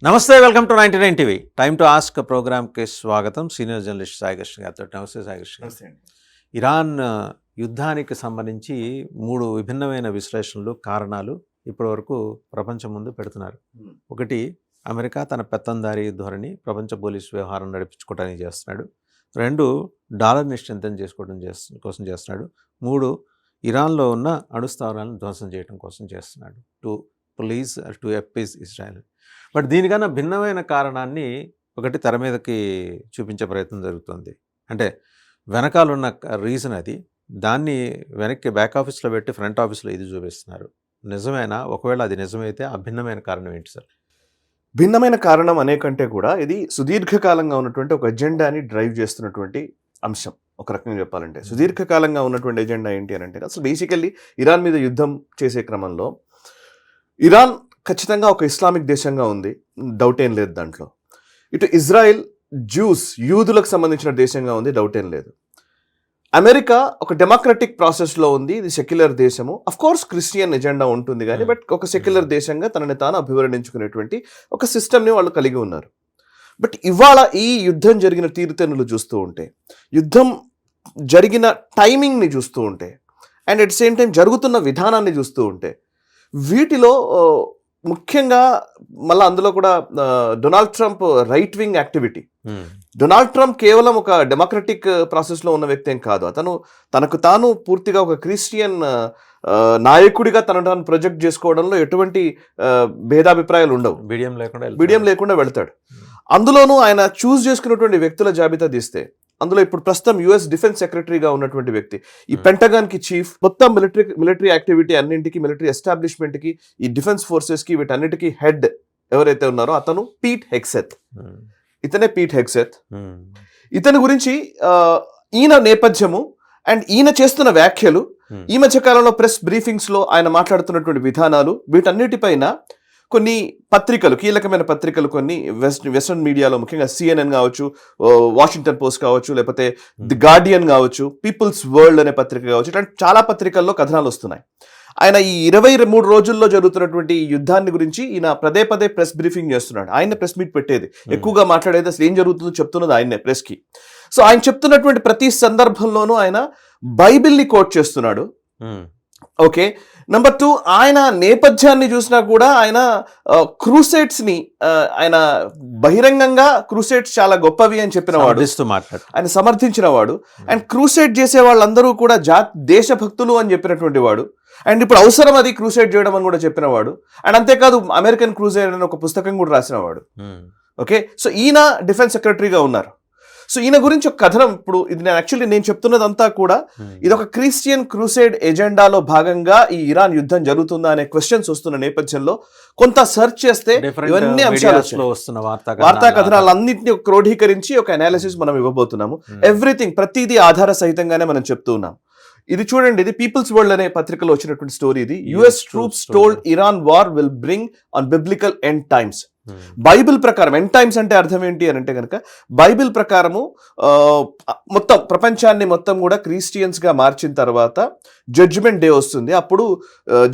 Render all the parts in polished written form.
నమస్తే, welcome to 99 TV. Time to ask ప్రోగ్రామ్కి స్వాగతం. సీనియర్ జర్నలిస్ట్ సాయికృష్ణ గారితో. నమస్తే సాయికృష్ణ గారు. ఇరాన్ యుద్ధానికి సంబంధించి 3 విభిన్నమైన విశ్లేషణలు, కారణాలు ఇప్పటివరకు ప్రపంచం ముందు పెడుతున్నారు. ఒకటి, అమెరికా తన పెత్తందారీ ధోరణి ప్రపంచ పోలీసు వ్యవహారం నడిపించుకోవడానికి చేస్తున్నాడు. 2, డాలర్ని స్ట్రెంథెన్ చేసుకోవడం కోసం చేస్తున్నాడు. 3, ఇరాన్లో ఉన్న అణుస్థావరాలను ధ్వంసం చేయడం కోసం చేస్తున్నాడు. To అప్పీస్ Israel. బట్ దీనికన్నా భిన్నమైన కారణాన్ని ఒకటి తెర మీదకి చూపించే ప్రయత్నం జరుగుతుంది. అంటే వెనకాలన్న రీజన్ అది, దాన్ని వెనక్కి బ్యాక్ ఆఫీస్లో పెట్టి ఫ్రంట్ ఆఫీస్లో ఇది చూపిస్తున్నారు. నిజమేనా? ఒకవేళ అది నిజమైతే ఆ భిన్నమైన కారణం ఏంటి సార్? భిన్నమైన కారణం అనే కంటే కూడా ఇది సుదీర్ఘకాలంగా ఉన్నటువంటి ఒక ఎజెండాని డ్రైవ్ చేస్తున్నటువంటి అంశం. ఒక రకంగా చెప్పాలంటే సుదీర్ఘకాలంగా ఉన్నటువంటి ఎజెండా ఏంటి అని అంటే, అసలు బేసికల్లీ ఇరాన్ మీద యుద్ధం చేసే క్రమంలో ఇరాన్ ఖచ్చితంగా ఒక ఇస్లామిక్ దేశంగా ఉంది, డౌట్ ఏం లేదు దాంట్లో. ఇటు ఇజ్రాయెల్ యూదులకు సంబంధించిన దేశంగా ఉంది, డౌట్ ఏం లేదు. అమెరికా ఒక డెమోక్రటిక్ ప్రాసెస్లో ఉంది, ఇది సెక్యులర్ దేశము. అఫ్కోర్స్ క్రిస్టియన్ ఎజెండా ఉంటుంది కానీ, బట్ ఒక సెక్యులర్ దేశంగా తనని తాను అభివర్ణించుకునేటువంటి ఒక సిస్టమ్ని వాళ్ళు కలిగి ఉన్నారు. బట్ ఇవాళ ఈ యుద్ధం జరిగిన తీరుతెన్నులు చూస్తూ ఉంటే, యుద్ధం జరిగిన టైమింగ్ని చూస్తూ ఉంటే, అండ్ అట్ సేమ్ టైం జరుగుతున్న విధానాన్ని చూస్తూ ఉంటే, వీటిలో ముఖ్యంగా మళ్ళీ అందులో కూడా Donald Trump right wing activity. Donald Trump కేవలం ఒక డెమోక్రటిక్ ప్రాసెస్లో ఉన్న వ్యక్తి ఏం కాదు. అతను తనకు తాను పూర్తిగా ఒక క్రిస్టియన్ నాయకుడిగా తనను తాను ప్రొజెక్ట్ చేసుకోవడంలో ఎటువంటి భేదాభిప్రాయాలు ఉండవు. బిడియం లేకుండా వెళ్తాడు. అందులోనూ ఆయన చూస్ చేసుకున్నటువంటి వ్యక్తుల జాబితా తీస్తే, అందులో ఇప్పుడు ప్రస్తుతం యుఎస్ డిఫెన్స్ సెక్రటరీగా ఉన్నటువంటి వ్యక్తి, ఈ పెంటగాన్కి చీఫ్, మొత్తం మిలిటరీ యాక్టివిటీ అన్నింటికి, మిలిటరీ ఎస్టాబ్లిష్మెంట్కి, ఈ డిఫెన్స్ ఫోర్సెస్కి, వీటన్నిటికీ హెడ్ ఎవరైతే ఉన్నారో అతను పీట్ హెగ్సెత్. ఇతనే పీట్ హెగ్సెత్. ఇతని గురించి ఈయన నేపథ్యము అండ్ ఈయన చేస్తున్న వ్యాఖ్యలు, ఈ మధ్య కాలంలో ప్రెస్ బ్రీఫింగ్స్లో ఆయన మాట్లాడుతున్నటువంటి విధానాలు, వీటన్నిటిపైన కొన్ని పత్రికలు, కీలకమైన పత్రికలు కొన్ని వెస్ట్రన్ మీడియాలో, ముఖ్యంగా CNN కావచ్చు, వాషింగ్టన్ పోస్ట్ కావచ్చు, లేకపోతే ది గార్డియన్ కావచ్చు, పీపుల్స్ వరల్డ్ అనే పత్రిక కావచ్చు, ఇట్లాంటి చాలా పత్రికల్లో కథనాలు వస్తున్నాయి. ఆయన ఈ 23 రోజుల్లో జరుగుతున్నటువంటి ఈ యుద్ధాన్ని గురించి ఈయన పదే ప్రెస్ బ్రీఫింగ్ చేస్తున్నాడు. ఆయన ప్రెస్ మీట్ పెట్టేది, ఎక్కువగా మాట్లాడేది, అసలు ఏం జరుగుతుందో చెప్తున్నది ఆయనే ప్రెస్కి. సో ఆయన చెప్తున్నటువంటి ప్రతి సందర్భంలోనూ ఆయన బైబిల్ని కోట్ చేస్తున్నాడు. ఓకే. నెంబర్ 2, ఆయన నేపథ్యాన్ని చూసినా కూడా ఆయన క్రూసేడ్స్ని ఆయన బహిరంగంగా క్రూసేడ్స్ చాలా గొప్పవి అని చెప్పినవాడు, ఆయన సమర్థించినవాడు. అండ్ క్రూసేడ్ చేసే వాళ్ళందరూ కూడా దేశభక్తులు అని చెప్పినటువంటి వాడు. అండ్ ఇప్పుడు అవసరం అది క్రూసేడ్ చేయడం అని కూడా చెప్పినవాడు. అండ్ అంతేకాదు, అమెరికన్ క్రూసేడ్ అని ఒక పుస్తకం కూడా రాసినవాడు. ఓకే. సో ఈయన డిఫెన్స్ సెక్రటరీగా ఉన్నారు. సో ఈయన గురించి ఒక కథనం, ఇప్పుడు ఇది నేను చెప్తున్నదంతా కూడా ఇది ఒక క్రిస్టియన్ క్రూసేడ్ ఎజెండాలో భాగంగా ఈ ఇరాన్ యుద్ధం జరుగుతుందా అనే క్వశ్చన్స్ వస్తున్న నేపథ్యంలో కొంత సెర్చ్ చేస్తే ఇవన్నీ అంశాలు వస్తున్న వార్తా కథనాలన్నింటినీ క్రోడీకరించి ఒక అనాలిసిస్ మనం ఇవ్వబోతున్నాము. ఎవ్రీథింగ్, ప్రతిదీ ఆధార సహితంగానే మనం చెప్తూ ఉన్నాం. ఇది చూడండి, ఇది పీపుల్స్ వరల్డ్ అనే పత్రికలో వచ్చినటువంటి స్టోరీ ఇది. US troops told Iran war will bring on biblical end times. Bible ప్రకారం ఎండ్ టైమ్స్ అంటే అర్థం ఏంటి అని అంటే కనుక, బైబిల్ ప్రకారము మొత్తం ప్రపంచాన్ని మొత్తం కూడా క్రిస్టియన్స్ గా మార్చిన తర్వాత జడ్జిమెంట్ డే వస్తుంది. అప్పుడు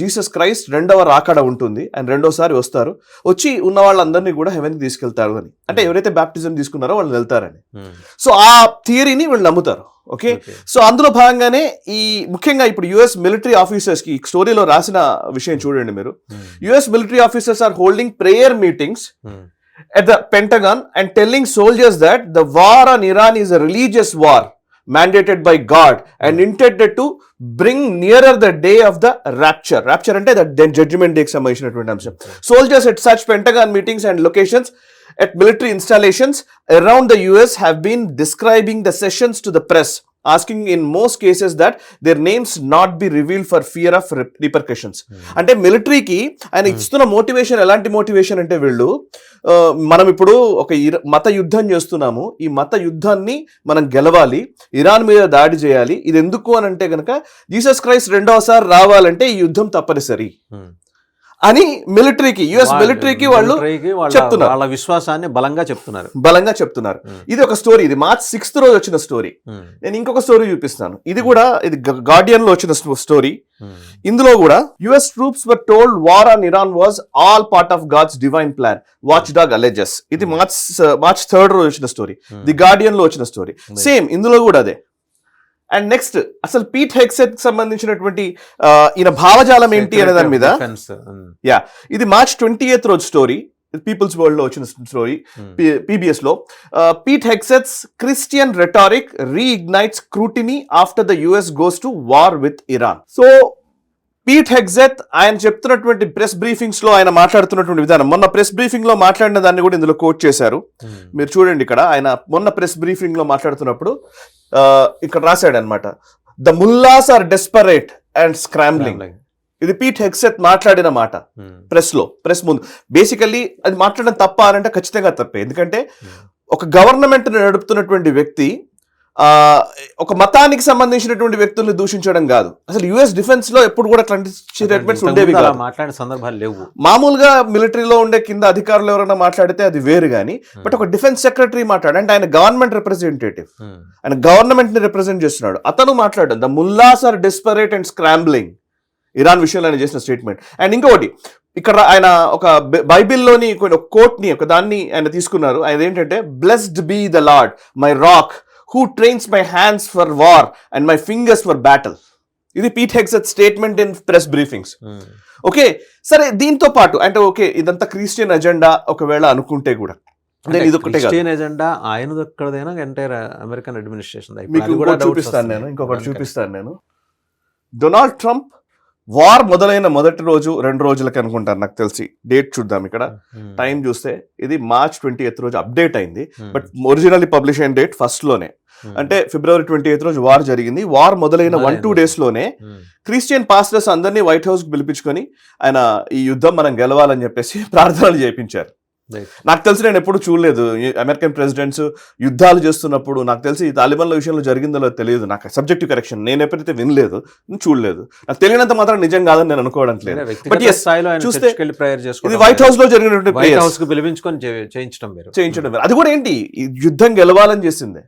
జీసస్ క్రైస్ట్ 2వ రాకడ ఉంటుంది. ఆయన 2వసారి వస్తారు, వచ్చి ఉన్న వాళ్ళందరినీ కూడా హెవెన్కి తీసుకెళ్తారు అని. అంటే ఎవరైతే బ్యాప్టిజం తీసుకున్నారో వాళ్ళు వెళ్తారని. సో ఆ థియరీని వీళ్ళు నమ్ముతారు. ఓకే. సో అందులో భాగంగానే ఈ ముఖ్యంగా ఇప్పుడు యుఎస్ మిలిటరీ ఆఫీసర్స్ కి స్టోరీలో రాసిన విషయం చూడండి మీరు. US military officers are holding prayer meetings at the Pentagon and telling soldiers that the war on Iran is a religious war mandated by God and intended to bring nearer the day of the rapture. Rapture ante the judgment day ki sambandhinchiనటువంటి అంశం. Soldiers at such Pentagon meetings and locations at military installations around the US have been describing the sessions to the press, asking in most cases that their names not be revealed for fear of repercussions. అంటే మిలిటరీకి ఆయన ఇస్తున్న motivation ఎలాంటి motivation అంటే, వీళ్ళు మనం ఇప్పుడు ఒక మత యుద్ధం చేస్తున్నాము, ఈ మత యుద్ధాన్ని మనం గెలవాలి, ఇరాన్ మీద దాడి చేయాలి. ఇది ఎందుకు అని అంటే కనుక, జీసస్ క్రైస్ట్ 2వసారి రావాలంటే ఈ యుద్ధం తప్పనిసరి అని మిలిటరీకి యుఎస్ మిలిటరీకి వాళ్ళు చెప్తున్నారు, వాళ్ళ విశ్వాసాన్ని బలంగా చెప్తున్నారు. ఇది ఒక స్టోరీ, ఇది మార్చ్ 6th రోజు వచ్చిన స్టోరీ. నేను ఇంకొక స్టోరీ చూపిస్తాను, ఇది కూడా ఇది గార్డియన్ లో వచ్చిన స్టోరీ. ఇందులో కూడా US troops were told war on Iran was all part of God's divine plan, watch dog alleges. ఇది మార్చ్ 3rd రోజు వచ్చిన స్టోరీ, ది గార్డియన్ లో వచ్చిన స్టోరీ. సేమ్ ఇందులో కూడా అదే. అండ్ నెక్స్ట్ అసలు పీట్ హెగ్సెత్ కి సంబంధించినటువంటి ఈయన భావజాలం ఏంటి అనే దాని మీద, ఇది మార్చ్ 28th రోజు స్టోరీ, పీపుల్స్ వరల్డ్ లో వచ్చిన స్టోరీ, PBS లో. Pete Hegseth's Christian rhetoric reignites scrutiny after the US goes to war with Iran. So Pete Hegseth ఆయన చెప్తున్నటువంటి ప్రెస్ బ్రీఫింగ్స్ లో ఆయన మాట్లాడుతున్నటువంటి విధానం, మొన్న ప్రెస్ బ్రీఫింగ్ లో మాట్లాడిన దాన్ని కూడా ఇందులో కోట్ చేశారు. మీరు చూడండి, ఇక్కడ ఆయన మొన్న ప్రెస్ బ్రీఫింగ్ లో మాట్లాడుతున్నప్పుడు ఇక్కడ రాశాడు అనమాట, the mullahs are desperate and scrambling. ఇది పీట్ హెగ్సెత్ మాట్లాడిన మాట ప్రెస్ ముందు. బేసికల్లీ అది మాట్లాడడం తప్ప అని అంటే ఖచ్చితంగా తప్పే, ఎందుకంటే ఒక గవర్నమెంట్ నడుపుతున్నటువంటి వ్యక్తి ఒక మతానికి సంబంధించినటువంటి వ్యక్తుల్ని దూషించడం కాదు. అసలు యుఎస్ డిఫెన్స్ లో ఎప్పుడు కూడా అట్లాంటి స్టేట్మెంట్స్ ఉండేవి కాదు, మాట్లాడే సందర్భాలు లేవు. మామూలుగా మిలిటరీలో ఉండే కింద అధికారులు ఎవరైనా మాట్లాడితే అది వేరు గానీ, బట్ ఒక డిఫెన్స్ సెక్రటరీ మాట్లాడు అంటే ఆయన గవర్నమెంట్ రిప్రజెంటేటివ్, ఆయన గవర్నమెంట్ ని రిప్రజెంట్ చేస్తున్నాడు. అతను మాట్లాడడం the mullahs are desperate and scrambling, Iran విషయంలో ఆయన చేసిన స్టేట్మెంట్. అండ్ ఇంకొకటి, ఇక్కడ ఆయన ఒక బైబిల్లోని కోట్ ని ఒక దాన్ని ఆయన తీసుకున్నారు. ఆయన ఏంటంటే, blessed be the lord my rock who trains my hands for war and my fingers for battle. ఇది Pete Hegseth statement in press briefings. Okay, సరే, దీంతో పాటు అంటే ఓకే ఇదంతా క్రిస్టియన్ ఎజెండా ఒకవేళ అనుకుంటే కూడా, క్రిస్టియన్ ఎజెండా ఆయనదొక్కడైనా ఎంటైర్ అమెరికన్ అడ్మినిస్ట్రేషన్. ఇంకొకటి చూపిస్తాను నేను. డొనాల్డ్ ట్రంప్ వార్ మొదలైన మొదటి రోజు 2 రోజులకి అనుకుంటారు నాకు తెలిసి, డేట్ చూద్దాం ఇక్కడ, టైం చూస్తే ఇది మార్చ్ 28th రోజు అప్డేట్ అయింది, బట్ ఒరిజినల్లీ పబ్లిష్ అయిన డేట్ 1st లోనే, అంటే ఫిబ్రవరి 28th రోజు వార్ జరిగింది. వార్ మొదలైన 1-2 days లోనే క్రిస్టియన్ పాస్టర్స్ అందరినీ వైట్ హౌస్ కి పిలిపించుకొని ఆయన ఈ యుద్ధం మనం గెలవాలని చెప్పేసి ప్రార్థనలు చేయించారు. నాకు తెలిసి నేను ఎప్పుడు చూడలేదు అమెరికన్ ప్రెసిడెంట్స్ యుద్ధాలు చేస్తున్నప్పుడు. నాకు తెలిసి తాలిబాన్ల విషయంలో జరిగిందో తెలియదు, నాకు సబ్జెక్టివ్ కరెక్షన్, నేను ఎప్పుడైతే వినలేదు, చూడలేదు, నాకు తెలియనంత మాత్రం నిజం కాదని నేను అనుకోవడం లేదు. బట్ చూస్తే ఇది వైట్ హౌస్ లో జరిగినటువంటి చేయించడం వేరు. అది కూడా ఏంటి, యుద్ధం గెలవాలని చేసిందే.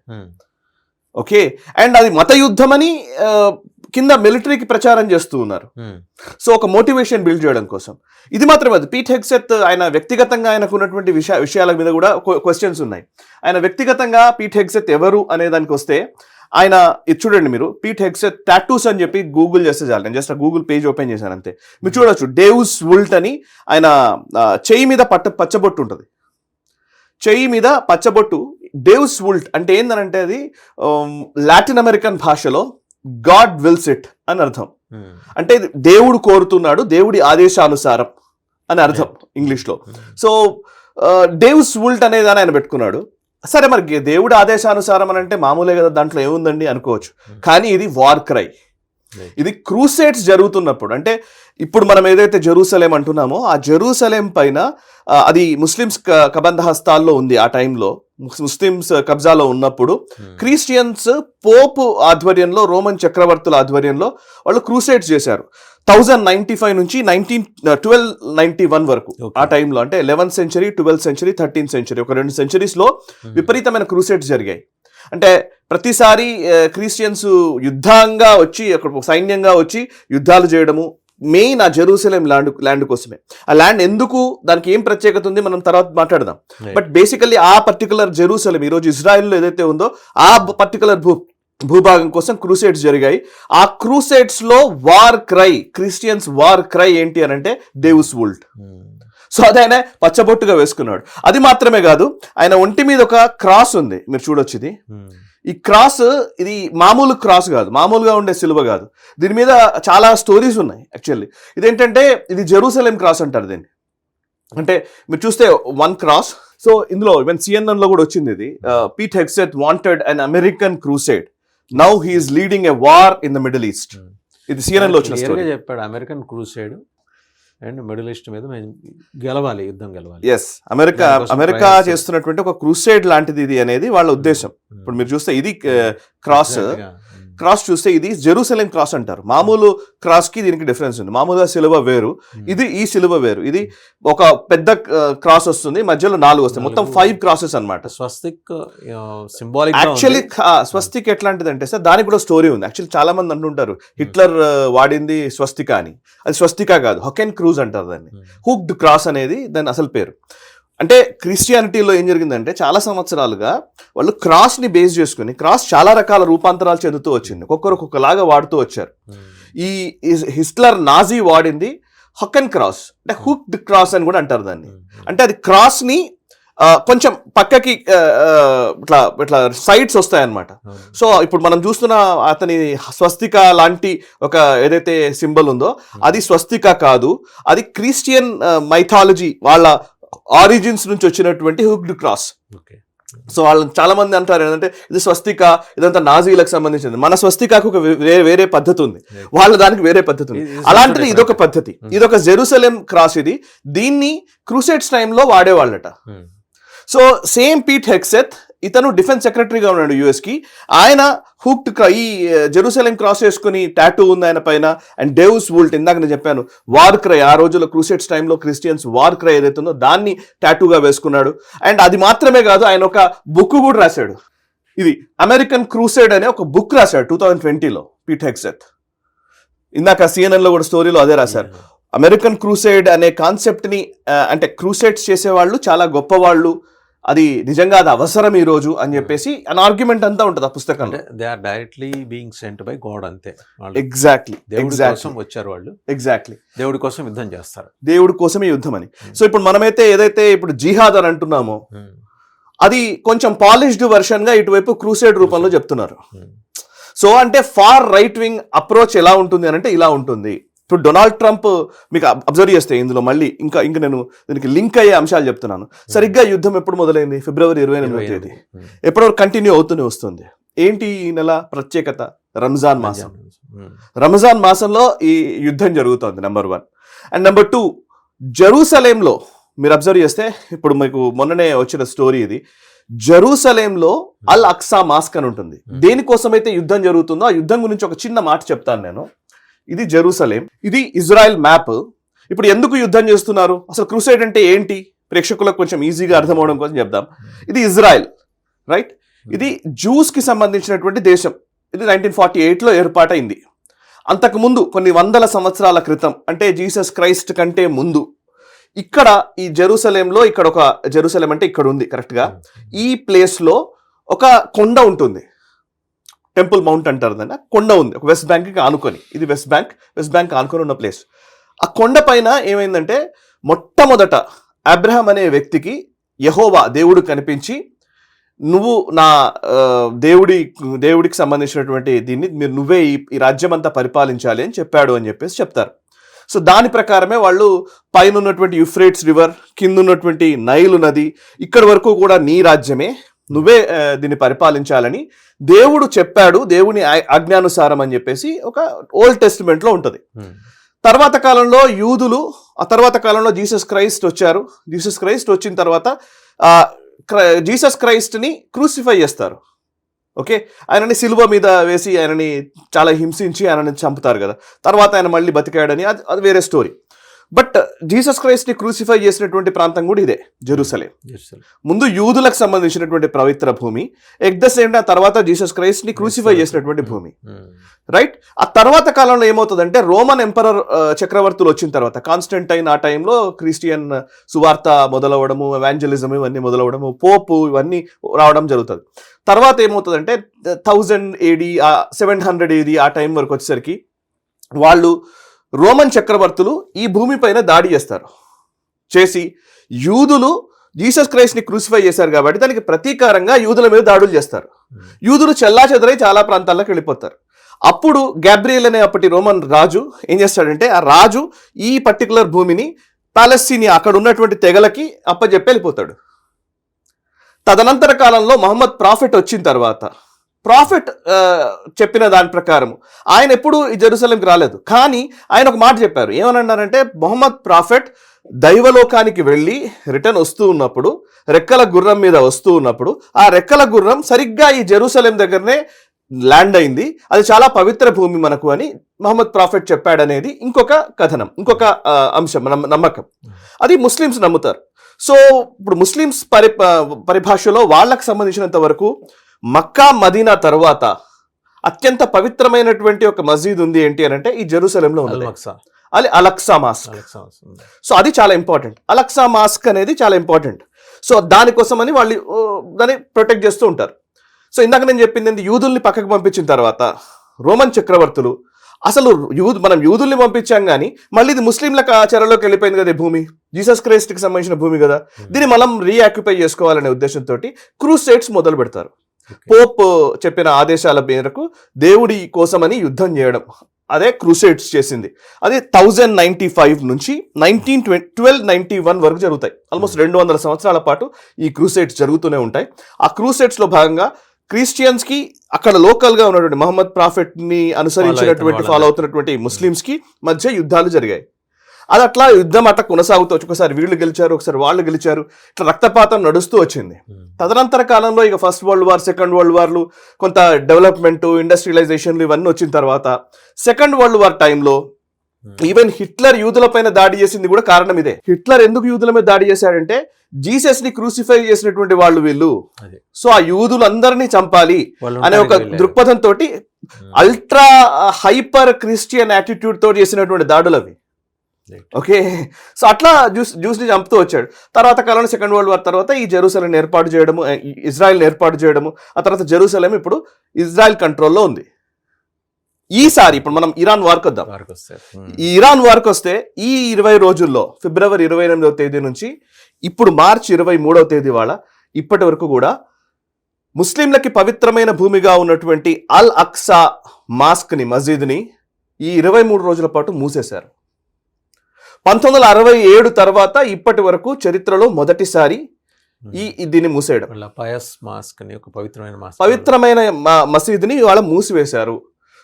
ఓకే, అండ్ అది మత యుద్ధం అని కింద మిలిటరీకి ప్రచారం చేస్తూ ఉన్నారు. సో ఒక మోటివేషన్ బిల్డ్ చేయడం కోసం. ఇది మాత్రమే అది. పీట్ హెగ్సెత్ ఆయన వ్యక్తిగతంగా ఆయనకు ఉన్నటువంటి విషయాల మీద కూడా క్వశ్చన్స్ ఉన్నాయి. ఆయన వ్యక్తిగతంగా పీట్ హెగ్సెత్ ఎవరు అనే దానికి వస్తే, ఆయన ఇది చూడండి మీరు, పీట్ హెగ్సెత్ టాటూస్ అని చెప్పి గూగుల్ చేస్తే చాలు, నేను జస్ట్ గూగుల్ పేజ్ ఓపెన్ చేశాను అంతే, మీరు చూడొచ్చు. డేవ్స్ వుల్ట్ అని ఆయన చెయ్యి మీద పచ్చబొట్టు ఉంటుంది, చెయ్యి మీద పచ్చబొట్టు. డేవ్స్ వుల్ట్ అంటే ఏందనంటే అది లాటిన్ అమెరికన్ భాషలో గాడ్ విల్స్ ఇట్ అని అర్థం. అంటే దేవుడు కోరుతున్నాడు, దేవుడి ఆదేశానుసారం అని అర్థం ఇంగ్లీష్ లో. సో డేవ్స్ వుల్ట్ అనేది ఆయన పెట్టుకున్నాడు. సరే, మరి దేవుడి ఆదేశానుసారం అని అంటే మామూలే కదా, దాంట్లో ఏముందండి అనుకోవచ్చు. కానీ ఇది వార్ క్రై. ఇది క్రూసేడ్స్ జరుగుతున్నప్పుడు, అంటే ఇప్పుడు మనం ఏదైతే జెరూసలేం అంటున్నామో ఆ జెరూసలేం పైన అది ముస్లిమ్స్ కబంధ హస్తాల్లో ఉంది. ఆ టైంలో ముస్లిమ్స్ కబ్జాలో ఉన్నప్పుడు క్రిస్టియన్స్ పోప్ ఆధ్వర్యంలో, రోమన్ చక్రవర్తుల ఆధ్వర్యంలో వాళ్ళు క్రూసేడ్స్ చేశారు. 1095 నుంచి 1291 వరకు. ఆ టైంలో అంటే 11th century, 12th century, 13th century, ఒక 2 centuries లో విపరీతమైన క్రూసేడ్స్ జరిగాయి. అంటే ప్రతిసారి క్రిస్టియన్స్ యుద్ధంగా వచ్చి, అక్కడ సైన్యంగా వచ్చి యుద్ధాలు చేయడము. మెయిన్ ఆ జెరూసలేం ల్యాండ్ కోసమే. ఆ ల్యాండ్ ఎందుకు, దానికి ఏం ప్రత్యేకత ఉంది మనం తర్వాత మాట్లాడదాం. బట్ బేసికల్లీ ఆ పర్టికులర్ జెరూసలేం ఈరోజు ఇజ్రాయెల్లో ఏదైతే ఉందో ఆ పర్టికులర్ భూభాగం కోసం క్రూసేడ్స్ జరిగాయి. ఆ క్రూసేడ్స్ లో war cry, Christians war cry ఏంటి అని అంటే డేవ్స్ వుల్ట్. సో అది ఆయన పచ్చబొట్టుగా వేసుకున్నాడు. అది మాత్రమే కాదు, ఆయన ఒంటి మీద ఒక క్రాస్ ఉంది, మీరు చూడొచ్చు. ఇది ఈ క్రాస్, ఇది మామూలు క్రాస్ కాదు, మామూలుగా ఉండే సిలువ కాదు. దీని మీద చాలా స్టోరీస్ ఉన్నాయి యాక్చువల్లీ. ఇదేంటంటే ఇది జెరూసలేం క్రాస్ అంటారు దీన్ని. అంటే మీరు చూస్తే 1 క్రాస్. సో ఇందులో ఈవెన్ CNN లో కూడా వచ్చింది ఇది, Pete Hegseth wanted an American crusade, now he is leading a war in the Middle East. ఇది CNN లో వచ్చిన స్టోరీ. చెప్పాడు American crusade and Middle East మీద గెలవాలి, యుద్ధం గెలవాలి. ఎస్, అమెరికా చేస్తున్నటువంటి ఒక క్రూసేడ్ లాంటిది ఇది అనేది వాళ్ళ ఉద్దేశం. ఇప్పుడు మీరు చూస్తే ఇది క్రాస్, క్రాస్ చూస్తే ఇది జెరూసలేం క్రాస్ అంటారు. మామూలు క్రాస్ కి దీనికి డిఫరెన్స్ ఉంది. మామూలుగా సిలువ వేరు, ఈ సిలువ వేరు. ఇది ఒక పెద్ద క్రాస్ వస్తుంది, మధ్యలో 4 వస్తాయి, మొత్తం 5 క్రాసెస్ అన్నమాట. స్వస్తిక్ సింబాలిక్. యాక్చువల్లీ స్వస్తిక్ ఎట్లాంటిది అంటే సార్, దానికి కూడా స్టోరీ ఉంది. యాక్చువల్లీ చాలా మంది అంటుంటారు హిట్లర్ వాడింది స్వస్తిక అని. అది స్వస్తిక కాదు, హకెన్ క్రూజ్ అంటారు దాన్ని. హుక్డ్ క్రాస్ అనేది దాని అసలు పేరు. అంటే క్రిస్టియానిటీలో ఏం జరిగిందంటే చాలా సంవత్సరాలుగా వాళ్ళు క్రాస్ ని బేస్ చేసుకుని, క్రాస్ చాలా రకాల రూపాంతరాలు చెందుతూ వచ్చింది, ఒక్కొక్కలాగా వాడుతూ వచ్చారు. ఈ హిట్లర్ నాజీ వాడింది హకెన్ క్రాస్, అంటే హుక్డ్ క్రాస్ అని కూడా అంటారు దాన్ని. అంటే అది క్రాస్ ని కొంచెం పక్కకి ఇట్లా ఇట్లా సైడ్స్ వస్తాయన్నమాట. సో ఇప్పుడు మనం చూస్తున్న అతని స్వస్తిక లాంటి ఒక ఏదైతే సింబల్ ఉందో అది స్వస్తిక కాదు, అది క్రిస్టియన్ మైథాలజీ వాళ్ళ ఆరిజిన్స్ నుంచి వచ్చినటువంటి హుక్డ్ క్రాస్. సో వాళ్ళు చాలా మంది అంటారు ఏంటంటే ఇది స్వస్తిక, ఇదంతా నాజీలకు సంబంధించింది. మన స్వస్తికకు ఒక వేరే పద్ధతి ఉంది, వాళ్ళ దానికి వేరే పద్ధతి ఉంది. అలాంటిది ఇదొక పద్ధతి, ఇదొక జెరూసలేం క్రాస్. ఇది దీన్ని క్రూసేడ్స్ టైంలో వాడేవాళ్ళట. సో సేమ్ పీట్ హెక్సెత్, ఇతను డిఫెన్స్ సెక్రటరీగా ఉన్నాడు యుఎస్ కి. ఆయన హుక్డ్ ఈ జెరూసలేం క్రాస్ చేసుకుని టాటూ ఉంది ఆయన పైన. అండ్ డేవుస్ వూల్ట్, ఇందాక నేను చెప్పాను వార్ క్రై, ఆ రోజుల్లో క్రూసేడ్స్ టైంలో క్రిస్టియన్స్ వార్ క్రై ఏదైతుందో దాన్ని టాటూగా వేసుకున్నాడు. అండ్ అది మాత్రమే కాదు, ఆయన ఒక బుక్ కూడా రాశాడు. ఇది అమెరికన్ క్రూసేడ్ అనే ఒక బుక్ రాశాడు 2020లో పీట్ హెక్సెత్. ఇందాక CNN లో కూడా స్టోరీలో అదే రాశారు. అమెరికన్ క్రూసేడ్ అనే కాన్సెప్ట్ ని, అంటే క్రూసేడ్స్ చేసేవాళ్ళు చాలా గొప్పవాళ్ళు, అది నిజంగా అది అవసరం ఈ రోజు అని చెప్పేసి అన్ ఆర్గ్యుమెంట్ అంతా ఉంటుంది ఆ పుస్తకంలో. They are directly being sent by God, అంతే. ఎగ్జాక్ట్లీ దేవుడి కోసం వచ్చారు వాళ్ళు. ఎగ్జాక్ట్లీ దేవుడి కోసం యుద్ధం చేస్తారు, దేవుడి కోసమే యుద్ధం అని. సో ఇప్పుడు మనమైతే ఏదైతే ఇప్పుడు జిహాద్ అని అంటున్నామో అది కొంచెం పాలిష్డ్ వర్షన్ గా ఇటువైపు క్రూసేడ్ రూపంలో చెప్తున్నారు. సో అంటే ఫార్ రైట్ వింగ్ అప్రోచ్ ఎలా ఉంటుంది అని అంటే ఇలా ఉంటుంది. ఇప్పుడు డొనాల్డ్ ట్రంప్ మీకు అబ్జర్వ్ చేస్తే ఇందులో మళ్ళీ ఇంకా నేను దీనికి లింక్ అయ్యే అంశాలు చెప్తున్నాను. సరిగ్గా యుద్ధం ఎప్పుడు మొదలైంది? ఫిబ్రవరి 28వ తేదీ. ఎప్పటివరకు కంటిన్యూ అవుతూనే వస్తుంది. ఏంటి ఈ నెల ప్రత్యేకత? రంజాన్ మాసం. రంజాన్ మాసంలో ఈ యుద్ధం జరుగుతుంది, నెంబర్ 1. అండ్ నెంబర్ 2, జెరూసలేంలో మీరు అబ్జర్వ్ చేస్తే, ఇప్పుడు మీకు మొన్ననే వచ్చిన స్టోరీ ఇది, జెరూసలేంలో అల్ అక్సా మాస్క్ అని ఉంటుంది. దేనికోసమైతే యుద్ధం జరుగుతుందో ఆ యుద్ధం గురించి ఒక చిన్న మాట చెప్తాను నేను. ఇది జెరూసలేం, ఇది ఇజ్రాయెల్ మ్యాప్. ఇప్పుడు ఎందుకు యుద్ధం చేస్తున్నారు, అసలు క్రూసేడ్ అంటే ఏంటి, ప్రేక్షకులకు కొంచెం ఈజీగా అర్థం అవడం కోసం చెప్దాం. ఇది ఇజ్రాయెల్, రైట్? ఇది జూస్ కి సంబంధించినటువంటి దేశం. ఇది 1948లో ఏర్పాటైంది. అంతకుముందు కొన్ని వందల సంవత్సరాల క్రితం, అంటే జీసస్ క్రైస్ట్ కంటే ముందు, ఇక్కడ ఈ జెరూసలేంలో, ఇక్కడ ఒక జెరూసలేం అంటే ఇక్కడ ఉంది కరెక్ట్గా, ఈ ప్లేస్లో ఒక కొండ ఉంటుంది, టెంపుల్ మౌంట్ అంటారు దాన్ని. కొండ ఉంది ఒక వెస్ట్ బ్యాంక్కి ఆనుకొని. ఇది వెస్ట్ బ్యాంక్ ఆనుకొని ఉన్న ప్లేస్. ఆ కొండ పైన ఏమైందంటే మొట్టమొదట అబ్రహాం అనే వ్యక్తికి యెహోవా దేవుడు కనిపించి, నువ్వు నా దేవుడికి సంబంధించినటువంటి దీన్ని నువ్వే ఈ రాజ్యం అంతా పరిపాలించాలి అని చెప్పాడు అని చెప్పేసి చెప్తారు. సో దాని ప్రకారమే వాళ్ళు పైన ఉన్నటువంటి యూఫ్రేట్స్ రివర్, కింద ఉన్నటువంటి నైలు నది, ఇక్కడి వరకు కూడా నీ రాజ్యమే, నువ్వే దీన్ని పరిపాలించాలని దేవుడు చెప్పాడు, దేవుని ఆజ్ఞానుసారం అని చెప్పేసి ఒక ఓల్డ్ టెస్టిమెంట్ లో ఉంటది. తర్వాత కాలంలో యూదులు, ఆ తర్వాత కాలంలో జీసస్ క్రైస్ట్ వచ్చారు. జీసస్ క్రైస్ట్ వచ్చిన తర్వాత జీసస్ క్రైస్ట్ ని క్రూసిఫై చేస్తారు. ఓకే, ఆయనని సిలువ మీద వేసి ఆయనని చాలా హింసించి ఆయనని చంపుతారు కదా. తర్వాత ఆయన మళ్ళీ బతికాడని అది వేరే స్టోరీ. బట్ జీసస్ క్రైస్ట్ ని క్రూసిఫై చేసినటువంటి ప్రాంతం కూడా ఇదే, జెరూసలేం. ముందు యూదులకు సంబంధించినటువంటి పవిత్ర భూమి, ఎట్ ద సేమ్ టైం తర్వాత జీసస్ క్రైస్ట్ ని క్రూసిఫై చేసినటువంటి భూమి, రైట్? ఆ తర్వాత కాలంలో ఏమవుతుందంటే రోమన్ ఎంపరర్ చక్రవర్తులు వచ్చిన తర్వాత, కాన్స్టంటైన్ ఆ టైంలో క్రిస్టియన్ సువార్త మొదలవడము, ఎవాంజలిజం ఇవన్నీ మొదలవడము, పోపు ఇవన్నీ రావడం జరుగుతుంది. తర్వాత ఏమవుతుందంటే 1000 AD 700 AD ఆ టైం వరకు వచ్చేసరికి వాళ్ళు రోమన్ చక్రవర్తులు ఈ భూమి పైన దాడి చేసి యూదులు జీసస్ క్రైస్ట్ ని క్రూసిఫై చేశారు కాబట్టి దానికి ప్రతీకారంగా యూదుల మీద దాడులు చేస్తారు. యూదులు చెల్లాచెదరై చాలా ప్రాంతాల్లోకి వెళ్ళిపోతారు. అప్పుడు గ్యాబ్రియల్ అనే అప్పటి రోమన్ రాజు ఏం చేస్తాడంటే, ఆ రాజు ఈ పర్టికులర్ భూమిని పాలస్తీనియా అక్కడ ఉన్నటువంటి తెగలకి అప్పచెప్పి వెళ్ళిపోతాడు. తదనంతర కాలంలో మహమ్మద్ ప్రాఫెట్ వచ్చిన తర్వాత, ప్రాఫెట్ చెప్పిన దాని ప్రకారం ఆయన ఎప్పుడు ఈ జెరూసలేంకి రాలేదు. కానీ ఆయన ఒక మాట చెప్పారు. ఏమని అన్నారంటే, మొహమ్మద్ ప్రాఫెట్ దైవలోకానికి వెళ్ళి రిటర్న్ వస్తూ ఉన్నప్పుడు, రెక్కల గుర్రం మీద వస్తూ ఉన్నప్పుడు, ఆ రెక్కల గుర్రం సరిగ్గా ఈ జెరూసలేం దగ్గరనే ల్యాండ్ అయింది, అది చాలా పవిత్ర భూమి మనకు అని మహమ్మద్ ప్రాఫెట్ చెప్పాడనేది ఇంకొక కథనం, ఇంకొక అంశం, నమ్మకం. అది ముస్లిమ్స్ నమ్ముతారు. సో ఇప్పుడు ముస్లిమ్స్ పరిభాషలో వాళ్ళకు సంబంధించినంత వరకు మక్కా మదీనా తర్వాత అత్యంత పవిత్రమైనటువంటి ఒక మస్జిద్ ఉంది ఏంటి అని అంటే ఈ జెరూసలేంలో ఉంది, అది అలక్సా మాస్క్. సో అది చాలా ఇంపార్టెంట్. అలక్సా మాస్క్ అనేది చాలా ఇంపార్టెంట్. సో దానికోసం అని వాళ్ళు దాన్ని ప్రొటెక్ట్ చేస్తూ ఉంటారు. సో ఇందాక నేను చెప్పింది యూదుల్ని పక్కకు పంపించిన తర్వాత రోమన్ చక్రవర్తులు అసలు మనం యూదుల్ని పంపించాం కానీ మళ్ళీ ఇది ముస్లింలకు చెరలోకి వెళ్ళిపోయింది కదా, భూమి జీసస్ క్రైస్ట్కి సంబంధించిన భూమి కదా, దీన్ని మనం రీఆక్యుపై చేసుకోవాలనే ఉద్దేశంతో క్రూసేడ్స్ మొదలు పెడతారు. పోప్ చెప్పిన ఆదేశాల మేరకు దేవుడి కోసమని యుద్ధం చేయడం, అదే క్రూసేడ్స్ చేసింది. అది 1095 నుంచి 1291 వరకు జరుగుతాయి. ఆల్మోస్ట్ 200 సంవత్సరాల పాటు ఈ క్రూసేడ్స్ జరుగుతూనే ఉంటాయి. ఆ క్రూసేడ్స్ లో భాగంగా క్రిస్టియన్స్ కి, అక్కడ లోకల్ గా ఉన్నటువంటి మహమ్మద్ ప్రాఫెట్ ని అనుసరించినటువంటి ఫాలో అవుతున్నటువంటి ముస్లిమ్స్ కి మధ్య యుద్ధాలు జరిగాయి. అది అట్లా యుద్ధం అట్లా కొనసాగుతూ ఒకసారి వీళ్ళు గెలిచారు, ఒకసారి వాళ్ళు గెలిచారు, ఇట్లా రక్తపాతం నడుస్తూ వచ్చింది. తదనంతర కాలంలో ఇక first world war, second world వార్లు, కొంత డెవలప్మెంట్, ఇండస్ట్రియలైజేషన్లు ఇవన్నీ వచ్చిన తర్వాత సెకండ్ వరల్డ్ వార్ టైంలో ఈవెన్ హిట్లర్ యూదుల పైన దాడి చేసింది కూడా కారణం ఇదే. హిట్లర్ ఎందుకు యూదుల మీద దాడి చేశాడంటే జీసస్ ని క్రూసిఫై చేసినటువంటి వాళ్ళు వీళ్ళు, సో ఆ యూదులందరినీ చంపాలి అనే ఒక దృక్పథంతో అల్ట్రా హైపర్ క్రిస్టియన్ యాటిట్యూడ్ తోటి చేసినటువంటి దాడులు అవి. ఓకే, సో అట్లా జ్యూస్ని చంపుతూ వచ్చాడు. తర్వాత కాలంలో సెకండ్ వరల్డ్ వార్ తర్వాత ఈ జెరూసలేం ఏర్పాటు చేయడము, ఇజ్రాయెల్ ఏర్పాటు చేయడము, ఆ తర్వాత జెరూసలేం ఇప్పుడు ఇజ్రాయెల్ కంట్రోల్లో ఉంది. ఈసారి ఇప్పుడు మనం ఇరాన్ వార్కి వద్దాం. ఈ ఇరాన్ వార్కి వస్తే ఈ 20 రోజుల్లో ఫిబ్రవరి 28వ తేదీ నుంచి ఇప్పుడు మార్చి 23వ తేదీ వాళ్ళ ఇప్పటి వరకు కూడా ముస్లింలకి పవిత్రమైన భూమిగా ఉన్నటువంటి అల్ అక్సా మాస్క్ ని, మస్జిద్ ని ఈ 23 రోజుల పాటు మూసేశారు. 1967 తర్వాత ఇప్పటి వరకు చరిత్రలో మొదటిసారి దీన్ని మూసేయడం, పవిత్రమైన మసీదుని వాళ్ళ మూసివేశారు.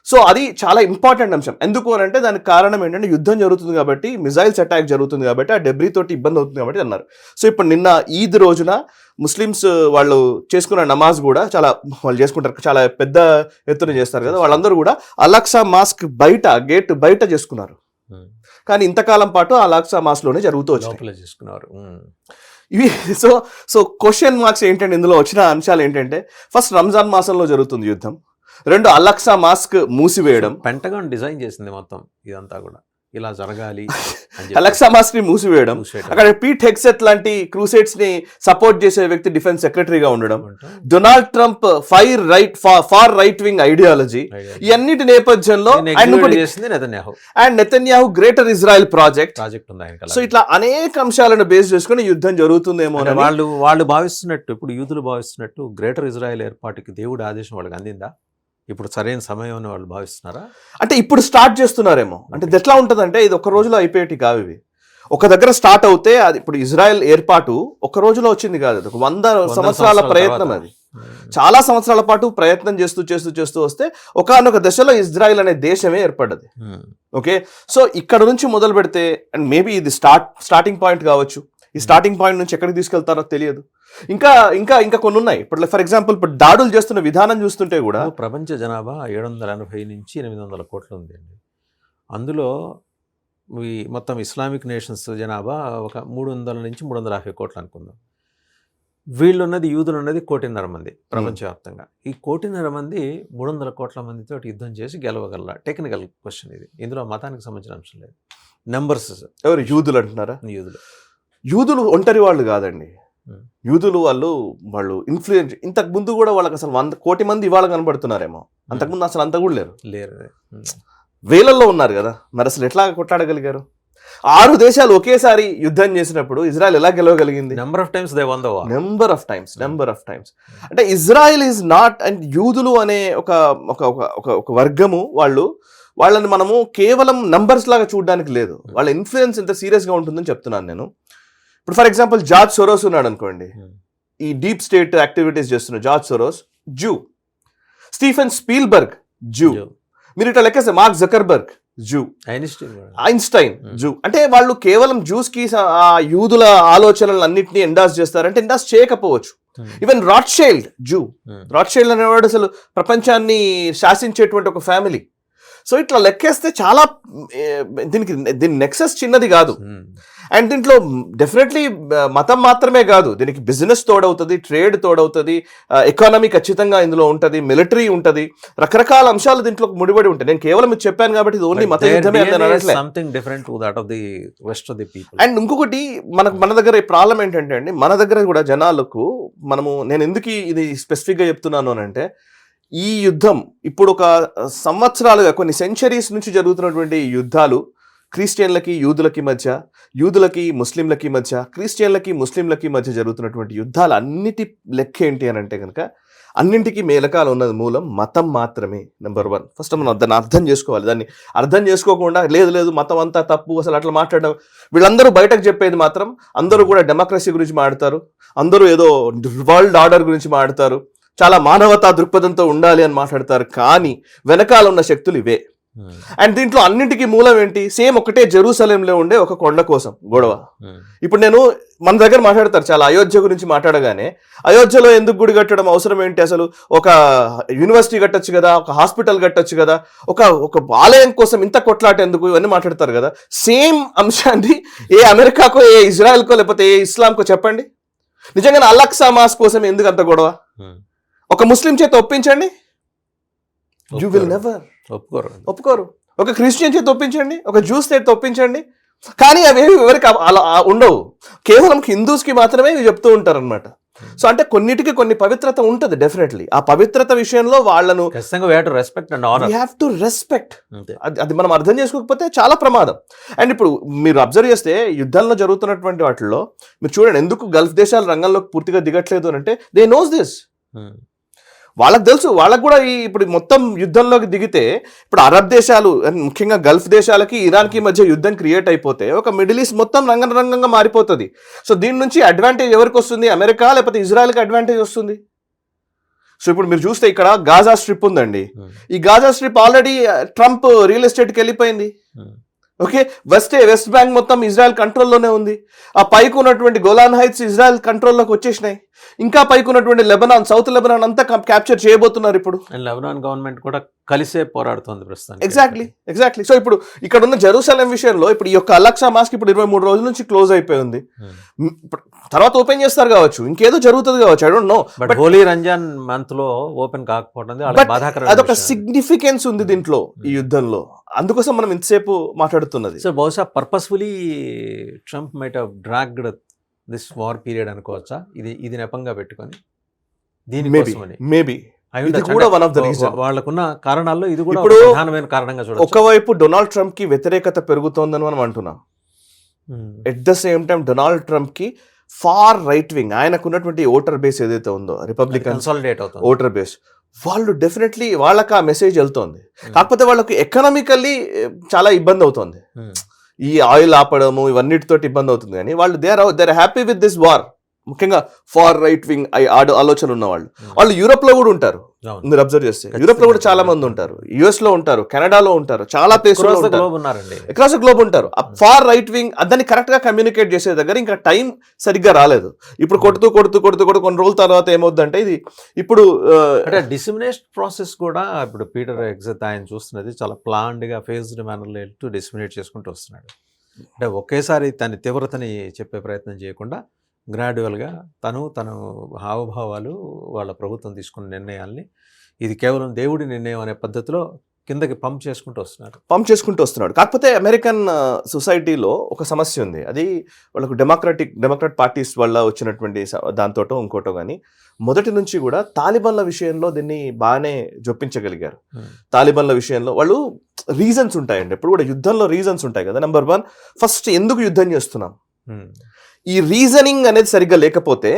సో అది చాలా ఇంపార్టెంట్ అంశం. ఎందుకు అని అంటే దానికి కారణం ఏంటంటే యుద్ధం జరుగుతుంది కాబట్టి, మిజైల్స్ అటాక్ జరుగుతుంది కాబట్టి, ఆ డెబ్రీ తోటి ఇబ్బంది అవుతుంది కాబట్టి అన్నారు. సో ఇప్పుడు నిన్న ఈద్ రోజున ముస్లిమ్స్ వాళ్ళు చేసుకున్న నమాజ్ కూడా వాళ్ళు చేసుకుంటారు, చాలా పెద్ద ఎత్తున చేస్తారు కదా, వాళ్ళందరూ కూడా అలక్సా మాస్క్ గేట్ బయట చేసుకున్నారు. కానీ ఇంతకాలం పాటు ఆ అలక్సా మాస్క్ లోనే జరుగుతూ వచ్చారు ఇవి. సో క్వశ్చన్ మార్క్స్ ఏంటంటే ఇందులో వచ్చిన అంశాలు ఏంటంటే, ఫస్ట్ రంజాన్ మాసంలో జరుగుతుంది యుద్ధం, 2 అలక్సా మాస్క్ మూసివేయడం, పెంటగాన్ డిజైన్ చేసింది మొత్తం ఇదంతా కూడా ఇలా జరగాలి, అలక్సా మాస్క్ ని మూసివేయడం, అక్కడ పీట్ హెగ్సెట్ లాంటి క్రూసేడ్స్ ని సపోర్ట్ చేసే వ్యక్తి డిఫెన్స్ సెక్రటరీగా ఉండడం, Donald Trump far right wing ideology, ఇవన్నిటి నేపథ్యంలో and Netanyahu Greater Israel project ఉంది. సో ఇట్లా అనేక అంశాలను బేస్ చేసుకుని యుద్ధం జరుగుతుందేమో వాళ్ళు భావిస్తున్నట్టు, ఇప్పుడు యూదులు భావిస్తున్నట్టు గ్రేటర్ ఇజ్రాయెల్ ఏర్పాటుకి దేవుడి ఆదేశం వాళ్ళకి అందిందా? ఇప్పుడు సరైన సమయం అని వాళ్ళు భావిస్తున్నారా? అంటే ఇప్పుడు స్టార్ట్ చేస్తున్నారేమో. అంటే ఇది ఎట్లా ఉంటుందంటే, ఇది ఒక రోజులో అయిపోయేటి కావు ఇవి. ఒక దగ్గర స్టార్ట్ అవుతే అది ఇప్పుడు ఇజ్రాయెల్ ఏర్పాటు ఒక రోజులో వచ్చింది కాదు, అది 100 సంవత్సరాల ప్రయత్నం. అది చాలా సంవత్సరాల పాటు ప్రయత్నం చేస్తూ వస్తే ఒకానొక దశలో ఇజ్రాయెల్ అనే దేశమే ఏర్పడ్డది. ఓకే, సో ఇక్కడ నుంచి మొదలు పెడితే అండ్ మేబీ ఇది స్టార్టింగ్ పాయింట్ కావచ్చు. ఈ స్టార్టింగ్ పాయింట్ నుంచి ఎక్కడికి తీసుకెళ్తారో తెలియదు. ఇంకా ఇంకా ఇంకా కొన్ని ఉన్నాయి. ఇప్పుడు ఫర్ ఎగ్జాంపుల్ ఇప్పుడు దాడులు చేస్తున్న విధానం చూస్తుంటే కూడా ప్రపంచ జనాభా 780 నుంచి 800 కోట్లు ఉంది అండి. అందులో ఈ మొత్తం ఇస్లామిక్ నేషన్స్ జనాభా ఒక 300 నుంచి 350 కోట్లు అనుకుందాం. వీళ్ళున్నది, యూదులు ఉన్నది 1.5 మంది ప్రపంచవ్యాప్తంగా. ఈ 1.5 మంది 300 కోట్ల మందితో యుద్ధం చేసి గెలవగల టెక్నికల్ క్వశ్చన్ ఇది. ఇందులో మతానికి సంబంధించిన అంశం లేదు. నెంబర్స్ ఎవరు యూదులు అంటున్నారా? యూదులు ఒంటరి వాళ్ళు కాదండి. యూదులు వాళ్ళు ఇన్ఫ్లుయెన్స్, ఇంతకు ముందు కూడా వాళ్ళకి అసలు 100 కోటి మంది ఇవాళ కనబడుతున్నారేమో, అంతకుముందు అసలు అంత కూడా లేరు. వేలల్లో ఉన్నారు కదా, మరి అసలు ఎట్లా కొట్లాడగలిగారు? 6 దేశాలు ఒకేసారి యుద్ధం చేసినప్పుడు ఇజ్రాయెల్ ఎలా గెలవగలిగింది? Number of times. అంటే ఇజ్రాయెల్ ఈజ్ నాట్, అండ్ యూదులు అనే ఒక వర్గము, వాళ్ళని మనము కేవలం నంబర్స్ లాగా చూడడానికి లేదు. వాళ్ళ ఇన్ఫ్లుయెన్స్ ఎంత సీరియస్ గా ఉంటుందని చెప్తున్నాను నేను. ఇప్పుడు ఫర్ ఎగ్జాంపుల్ జార్జ్ సోరోస్ ఉన్నాడు అనుకోండి, ఈ డీప్ స్టేట్ యాక్టివిటీస్ చేస్తున్న George Soros Jew. Stephen Spielberg Jew. మీరు ఇట్లా లెక్కేస్తే Mark Zuckerberg Jew, Einstein Hmm. Jew. అంటే వాళ్ళు కేవలం జూస్ కి ఆ యూదుల ఆలోచనలు అన్నింటినీ ఎండాస్ చేస్తారంటే ఎండాస్ చేయకపోవచ్చు. ఈవెన్ రాట్షైల్డ్ జూ, రాట్షైల్డ్ అనేవాడు అసలు ప్రపంచాన్ని శాసించేటువంటి ఒక ఫ్యామిలీ. సో ఇట్లా లెక్కేస్తే చాలా దీని నెక్సెస్ చిన్నది కాదు. అండ్ దీంట్లో డెఫినెట్లీ మతం మాత్రమే కాదు, దీనికి బిజినెస్ తోడవుతుంది, ట్రేడ్ తోడవుతుంది, ఎకానమీ ఖచ్చితంగా ఇందులో ఉంటుంది, మిలిటరీ ఉంటుంది, రకరకాల అంశాలు దీంట్లో ముడిపడి ఉంటాయి. నేను కేవలం మీకు చెప్పాను కాబట్టి ఇది ఓన్లీ మత యుద్ధమే అండ్ ఇంకొకటి మన దగ్గర ఈ ప్రాబ్లం ఏంటంటే అండి, మన దగ్గర కూడా జనాలకు నేను ఎందుకు ఇది స్పెసిఫిక్ గా చెప్తున్నాను అని అంటే, ఈ యుద్ధం ఇప్పుడు ఒక సంవత్సరాలుగా కొన్ని సెంచరీస్ నుంచి జరుగుతున్నటువంటి యుద్ధాలు క్రిస్టియన్లకి యూదులకి మధ్య, యూదులకి ముస్లింలకి మధ్య, క్రిస్టియన్లకి ముస్లింలకి మధ్య జరుగుతున్నటువంటి యుద్ధాలు అన్నిటి లెక్క ఏంటి అని అంటే కనుక అన్నింటికి మేలకాలు ఉన్నది మూలం మతం మాత్రమే. నెంబర్ 1 ఫస్ట్ మనం దాన్ని అర్థం చేసుకోవాలి. దాన్ని అర్థం చేసుకోకుండా లేదు మతం అంతా తప్పు అసలు అట్లా మాట్లాడడం, వీళ్ళందరూ బయటకు చెప్పేది మాత్రం అందరూ కూడా డెమోక్రసీ గురించి మాట్లాడతారు, అందరూ ఏదో వరల్డ్ ఆర్డర్ గురించి మాట్లాడతారు, చాలా మానవతా దృక్పథంతో ఉండాలి అని మాట్లాడతారు. కానీ వెనకాల ఉన్న శక్తులు ఇవే. అండ్ దీంట్లో అన్నింటికి మూలం ఏంటి? సేమ్ ఒకటే జెరూసలేంలో ఉండే ఒక కొండ కోసం గొడవ. ఇప్పుడు మన దగ్గర మాట్లాడతారు చాలా, అయోధ్య గురించి మాట్లాడగానే అయోధ్యలో ఎందుకు గుడి కట్టడం అవసరం ఏంటి, అసలు ఒక యూనివర్సిటీ కట్టొచ్చు కదా, ఒక హాస్పిటల్ కట్టొచ్చు కదా, ఒక ఆలయం కోసం ఇంత కొట్లాట ఎందుకు, ఇవన్నీ మాట్లాడతారు కదా. సేమ్ అంశాన్ని ఏ అమెరికాకో, ఏ ఇజ్రాయెల్కో, లేకపోతే ఏ ఇస్లాంకో చెప్పండి. నిజంగానే అలక్సా మాస్ కోసం ఎందుకు అంత గొడవ? ఒక ముస్లిం చేత ఒప్పించండి, యూ విల్ నెవర్ ఒప్పుకోరు. ఒక క్రిస్టియన్ చేత ఒప్పించండి, ఒక జ్యూస్ చేత ఒప్పించండి, కానీ అవి ఎవరికి అలా ఉండవు. కేవలం హిందూస్కి మాత్రమే ఇవి చెప్తూ ఉంటారు అనమాట. సో అంటే కొన్నిటికి కొన్ని పవిత్రత ఉంటుంది డెఫినెట్లీ. ఆ పవిత్రత విషయంలో వాళ్ళను రెస్పెక్ట్, అది మనం అర్థం చేసుకోకపోతే చాలా ప్రమాదం. అండ్ ఇప్పుడు మీరు అబ్జర్వ్ చేస్తే యుద్ధాల్లో జరుగుతున్నటువంటి వాటిల్లో మీరు చూడండి, ఎందుకు గల్ఫ్ దేశాలు రంగంలోకి పూర్తిగా దిగట్లేదు అని అంటే దే నోస్ దిస్. వాళ్ళకి తెలుసు, వాళ్ళకు కూడా ఇప్పుడు మొత్తం యుద్ధంలోకి దిగితే ఇప్పుడు అరబ్ దేశాలు ముఖ్యంగా గల్ఫ్ దేశాలకి ఇరాన్కి మధ్య యుద్ధం క్రియేట్ అయిపోతే ఒక మిడిల్ ఈస్ట్ మొత్తం రంగంగా మారిపోతుంది. సో దీని నుంచి అడ్వాంటేజ్ ఎవరికి వస్తుంది? అమెరికా లేకపోతే ఇజ్రాయెల్కి అడ్వాంటేజ్ వస్తుంది. సో ఇప్పుడు మీరు చూస్తే ఇక్కడ గాజా స్ట్రిప్ ఉందండి. ఈ Gaza strip already Trump real ఎస్టేట్కి వెళ్ళిపోయింది. ఓకే, వెస్ట్ బ్యాంక్ మొత్తం ఇజ్రాయెల్ కంట్రోల్లోనే ఉంది. ఆ పైకి ఉన్నటువంటి గోలాన్ హైట్స్ ఇజ్రాయెల్ కంట్రోల్లోకి వచ్చేసినాయి. ఇంకా పైకి ఉన్నటువంటి లెబనాన్, సౌత్ లెబనాన్ అంతా క్యాప్చర్ చేయబోతున్నారు ఇప్పుడు. లెబనాన్ గవర్నమెంట్ కూడా కలిసే పోరాడుతుంది ప్రస్తుతం. ఎగ్జాక్ట్లీ. సో ఇప్పుడు ఇక్కడ ఉన్న జెరూసలేం విషయంలో ఇప్పుడు ఈ యొక్క అలక్సా మాస్క్ ఇప్పుడు 23 రోజుల నుంచి క్లోజ్ అయిపోయింది. తర్వాత ఓపెన్ చేస్తారు కావచ్చు, ఇంకేదో జరుగుతుంది కావచ్చు, I don't know. But holy Ramzan month లో ఓపెన్ కాకపోవడం అదొక సిగ్నిఫికెన్స్ ఉంది దీంట్లో, ఈ యుద్ధంలో. అందుకోసం మనం ఇంతసేపు మాట్లాడుతున్నది. సో బహుశా purposefully Trump might have dragged this war period అనుకోవచ్చా? ఇది నెపంగా పెట్టుకొని దీనికోసమని మేబీ కూడా వన్ ఆఫ్ ద రీజన్. వాళ్ళకున్న కారణాల్లో ఇది కూడా ప్రధానమైన కారణంగా చూడొచ్చు. ఒకవైపు డొనాల్డ్ ట్రంప్ కి వ్యతిరేకత పెరుగుతోందని మనం అంటున్నాం. At the same time Donald Trump కి ఫార్ రైట్ వింగ్, ఆయనకు ఉన్నటువంటి ఓటర్ బేస్ ఏదైతే ఉందో రిపబ్లికన్ ఓటర్ బేస్, వాళ్ళు డెఫినెట్లీ వాళ్ళకి ఆ మెసేజ్ వెళ్తోంది. కాకపోతే వాళ్ళకి ఎకనామికల్లీ చాలా ఇబ్బంది అవుతుంది. ఈ ఆయిల్ ఆపడము ఇవన్నిటితోటి ఇబ్బంది అవుతుంది. కానీ వాళ్ళు they are happy with this war. ముఖ్యంగా ఫార్ రైట్ వింగ్ ఆలోచన ఉన్న వాళ్ళు యూరోప్ లో కూడా ఉంటారు. మీరు అబ్జర్వ్ చేస్తే యూరోప్ లో కూడా చాలా మంది ఉంటారు, యుఎస్ లో ఉంటారు, కెనడాలో ఉంటారు, చాలా ప్లేసుల్లో అక్రాస్ ద గ్లోబ్ ఉంటారు. ఫార్ రైట్ వింగ్ దాన్ని కరెక్ట్ గా కమ్యూనికేట్ చేసే దగ్గర ఇంకా టైం సరిగ్గా రాలేదు. ఇప్పుడు కొడుతూ కొన్ని రోజుల తర్వాత ఏమవుతుందంటే ఇది ఇప్పుడు డిసిమినేషన్ ప్రాసెస్ కూడా ఇప్పుడు పీటర్ ఎగ్జత్ ఆయన చూస్తున్నది చాలా ప్లాన్డ్ గా ఫేజ్డ్ మేనర్లో వెళ్తూ డిసిమినేట్ చేసుకుంటూ వస్తున్నాడు. అంటే ఒకేసారి తన తీవ్రతని చెప్పే ప్రయత్నం చేయకుండా గ్రాడ్యువల్గా తన హావభావాలు వాళ్ళ ప్రభుత్వం తీసుకున్న నిర్ణయాల్ని ఇది కేవలం దేవుడి నిర్ణయం అనే పద్ధతిలో కిందకి పంప్ చేసుకుంటూ వస్తున్నాడు. కాకపోతే అమెరికన్ సొసైటీలో ఒక సమస్య ఉంది. అది వాళ్ళకు డెమోక్రాట్ పార్టీస్ వల్ల వచ్చినటువంటి దాంతో ఇంకోటో కానీ మొదటి నుంచి కూడా తాలిబాన్ల విషయంలో దీన్ని బాగానే జొప్పించగలిగారు. తాలిబాన్ల విషయంలో వాళ్ళు రీజన్స్ ఉంటాయండి, ఎప్పుడు కూడా యుద్ధంలో రీజన్స్ ఉంటాయి కదా. నెంబర్ 1, ఫస్ట్ ఎందుకు యుద్ధం చేస్తున్నాం, ఈ రీజనింగ్ అనేది సరిగ్గా లేకపోతే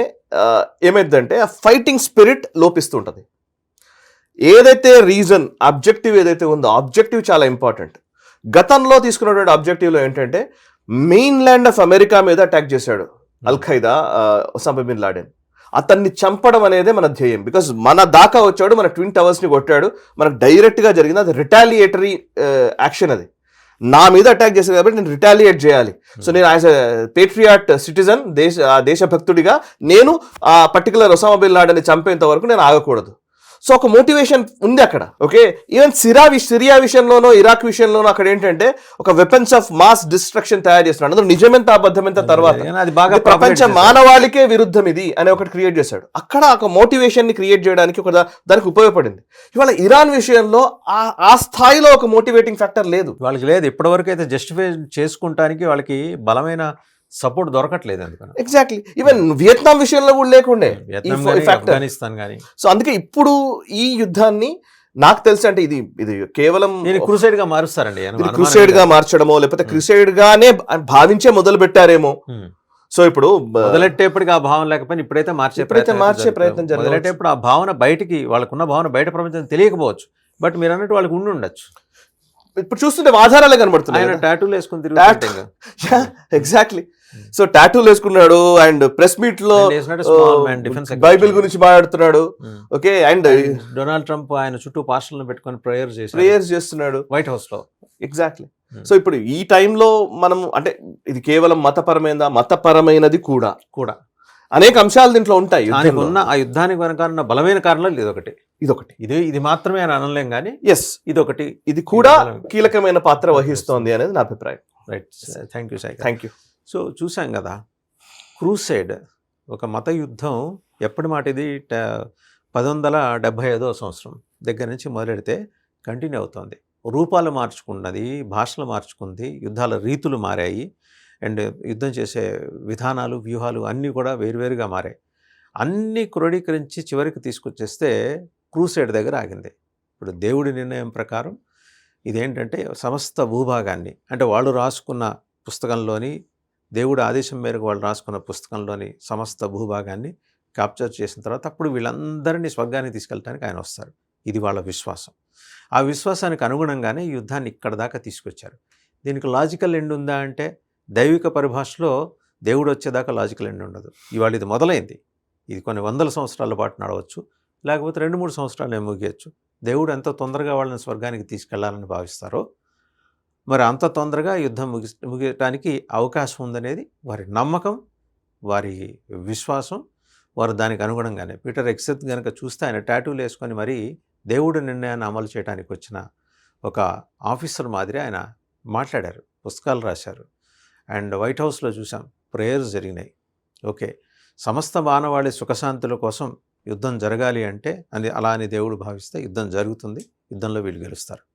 ఏమైందంటే ఆ ఫైటింగ్ స్పిరిట్ లోపిస్తుంటుంది. ఏదైతే రీజన్ ఆబ్జెక్టివ్ ఏదైతే ఉందో ఆబ్జెక్టివ్ చాలా ఇంపార్టెంట్. గతంలో తీసుకున్నటువంటి ఆబ్జెక్టివ్లో ఏంటంటే మెయిన్ ల్యాండ్ ఆఫ్ అమెరికా మీద అటాక్ చేశాడు అల్ ఖైదా, ఒసామా బిన్ లాడెన్. అతన్ని చంపడం అనేదే మన ధ్యేయం. బికాజ్ మన దాకా వచ్చాడు, మన ట్విన్ టవర్స్ని కొట్టాడు, మనకు డైరెక్ట్గా జరిగింది. అది రిటాలియేటరీ యాక్షన్. అది నా మీద అటాక్ చేశారు కాబట్టి నేను రిటాలియేట్ చేయాలి. సో నేను యాజ్ ఎ పేట్రియాట్ సిటిజన్, దేశభక్తుడిగా నేను ఆ పర్టికులర్ ఒసామా బిన్ లాడెన్ చంపేంత వరకు నేను ఆగకూడదు. సో ఒక మోటివేషన్ ఉంది అక్కడ. ఓకే, ఈవెన్ సిరియా విషయంలోనో ఇరాక్ విషయంలోనో అక్కడ ఏంటంటే ఒక వెపన్స్ ఆఫ్ మాస్ డిస్ట్రక్షన్ తయారు చేస్తున్నాడు. అందులో నిజమెంత అబద్ధమెంత తర్వాత అది బాగా ప్రపంచ మానవాళికే విరుద్ధం ఇది అని ఒకటి క్రియేట్ చేశాడు. అక్కడ ఒక మోటివేషన్ ని క్రియేట్ చేయడానికి దానికి ఉపయోగపడింది. ఇవాళ ఇరాన్ విషయంలో ఆ స్థాయిలో ఒక మోటివేటింగ్ ఫ్యాక్టర్ లేదు, వాళ్ళకి లేదు. ఇప్పటివరకు అయితే జస్టిఫై చేసుకుంటానికి వాళ్ళకి బలమైన సపోర్ట్ దొరకట్లేదు. అందుకని ఎగ్జాక్ట్లీ ఈవెన్ వియత్నాం విషయంలో కూడా లేకుండే ఆఫ్ఘనిస్తాన్ కానీ. సో అందుకే ఇప్పుడు ఈ యుద్ధాన్ని నాకు తెలిసి అంటే ఇది కేవలం క్రూసైడ్ గా మారుస్తారండి, క్రూసైడ్ గా మార్చడమో లేకపోతే క్రూసైడ్ గానే భావించే మొదలు పెట్టారేమో. సో ఇప్పుడు మొదలెట్టేప్పటికి ఆ భావన లేకపోయినా ఇప్పుడైతే మార్చే ప్రయత్నం మొదలెట్టేప్పుడు ఆ భావన బయటికి, వాళ్ళకున్న భావన బయట ప్రపంచం తెలియకపోవచ్చు, బట్ మీరు అన్నట్టు వాళ్ళకి ఉండొచ్చు. ఇప్పుడు చూస్తుంటే ఆధారాలే కనబడుతున్నాయి. టాటూలు వేసుకుని తిరుగుతుంటే ఎగ్జాక్ట్లీ. సో టాటూలు వేసుకున్నాడు అండ్ ప్రెస్ మీట్ లో బైబిల్ గురించి మాట్లాడుతున్నాడు. ఓకే, అండ్ డొనాల్డ్ ట్రంప్ ఆయన చుట్టూ పాస్టర్లను పెట్టుకొని ప్రేయర్స్ చేస్తున్నాడు వైట్ హౌస్ లో. ఎగ్జాక్ట్లీ. సో ఇప్పుడు ఈ టైంలో మనం అంటే ఇది కేవలం మతపరమైనది కూడా అనేక అంశాలు దీంట్లో ఉంటాయి. ఆ యుద్ధానికి వెనక బలమైన కారణాలు ఇదొకటి ఇది మాత్రమే అని అనలేం కానీ ఎస్ ఇది కూడా కీలకమైన పాత్ర వహిస్తోంది అనేది నా అభిప్రాయం. Right, thank you Sai. Thank you. So చూసాం కదా, క్రూసైడ్ ఒక మత యుద్ధం ఎప్పటి మాట ఇది 1175వ సంవత్సరం దగ్గర నుంచి మొదలెడితే కంటిన్యూ అవుతోంది. రూపాలు మార్చుకున్నది, భాషలు మార్చుకుంది, యుద్ధాల రీతులు మారాయి, అండ్ యుద్ధం చేసే విధానాలు, వ్యూహాలు అన్నీ కూడా వేరువేరుగా మారాయి. అన్నీ క్రోడీకరించి చివరికి తీసుకొచ్చేస్తే క్రూసైడ్ దగ్గర ఆగింది. ఇప్పుడు దేవుడి నిర్ణయం ప్రకారం ఇదేంటంటే సమస్త భూభాగాన్ని, అంటే వాళ్ళు రాసుకున్న పుస్తకంలోని, దేవుడి ఆదేశం మేరకు వాళ్ళు రాసుకున్న పుస్తకంలోని సమస్త భూభాగాన్ని క్యాప్చర్ చేసిన తర్వాత అప్పుడు వీళ్ళందరినీ స్వర్గాన్ని తీసుకెళ్ళడానికి ఆయన వస్తారు. ఇది వాళ్ళ విశ్వాసం. ఆ విశ్వాసానికి అనుగుణంగానే ఈ యుద్ధాన్ని ఇక్కడ దాకా తీసుకొచ్చారు. దీనికి లాజికల్ ఎండ్ ఉందా అంటే దైవిక పరిభాషలో దేవుడు వచ్చేదాకా లాజికల్ ఎండ్ ఉండదు. ఇవాళ ఇది మొదలైంది, ఇది కొన్ని వందల సంవత్సరాల పాటు నడవచ్చు, లేకపోతే 2-3 సంవత్సరాలు ముగియచ్చు. దేవుడు ఎంత తొందరగా వాళ్ళని స్వర్గానికి తీసుకెళ్లాలని భావిస్తారో మరి అంత తొందరగా యుద్ధం ముగియటానికి అవకాశం ఉందనేది వారి నమ్మకం, వారి విశ్వాసం. వారు దానికి అనుగుణంగానే పీటర్ ఎక్సెత్ కనుక చూస్తే ఆయన టాటూలు వేసుకొని మరీ దేవుడి నిర్ణయాన్ని అమలు చేయడానికి వచ్చిన ఒక ఆఫీసర్ మాదిరి ఆయన మాట్లాడారు, పుస్తకాలు రాశారు. అండ్ వైట్ హౌస్లో చూసాం, ప్రేయర్స్ జరిగినాయి. ఓకే, సమస్త మానవాళి సుఖశాంతుల కోసం యుద్ధం జరగాలి అంటే అలా అని దేవుడు భావిస్తే యుద్ధం జరుగుతుంది, యుద్ధంలో వీళ్ళు గెలుస్తారు.